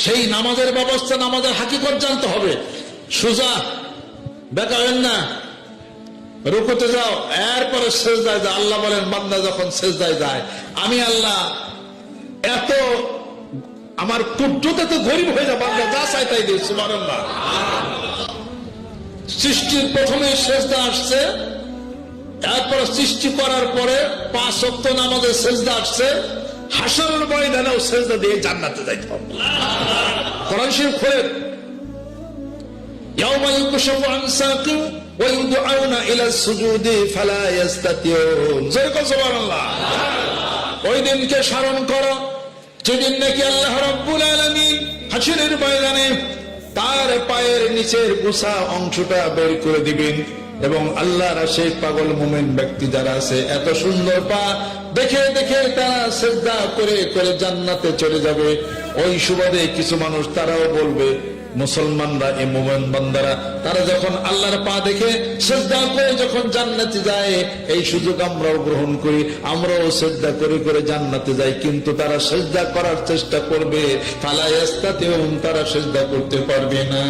সেই নামাজের ব্যবস্থা, নামাজের হাকিকত জানতে হবে। সোজা বেকাবেন না, রুকুতে যাও, এরপরে সেজদায় যায়। আল্লাহ বলেন বান্দা যখন সেজদায় যায়, আমি আল্লাহ এত আমার কুদ্রতে তো গরিব হয়ে যায়, বান্দা যা চাই তাই দিই। সুবহানাল্লাহ। সৃষ্টির প্রথমে সেজদা আসছে, এরপরে সৃষ্টি করার পরে 5 ওয়াক্ত নামাজের সেজদা আসছে, হাশরের ময়দানেও সেজদা দিয়ে জান্নাতে যাইতে হবে। কোরআন শরীফ খোলেন, ইয়াউমা ইউকশাফু আন সাকিন ওয়া ইউদআউনা ইলা সুজুদি ফালা ইস্তাতিউন। সুবহানাল্লাহ। ওই দিনকে স্মরণ করো যেদিন নাকি আল্লাহ রাব্বুল আলামিন হাশরের ময়দানে তার পায়ের নিচের গোছা অংশটা বের করে দিবেন এবং আল্লাহর সেই পাগল মুমিন ব্যক্তি যারা আছে, এত সুন্দর পা দেখে দেখে তারা সিজদা করে করে জান্নাতে চলে যাবে। ওই সুবাদে কিছু মানুষ তারাও বলবে, মুসলমানরা, এই মুমিন বান্দারা, তারা যখন আল্লাহর পা দেখে সিজদা করে যখন জান্নাতে যায়, এই সুযোগ আমরাও গ্রহণ করি, আমরাও সিজদা করে করে জান্নাতে যাই। কিন্তু তারা সিজদা করার চেষ্টা করবে, ফালা ইস্তাতিউন, তারা সিজদা করতে পারবে না।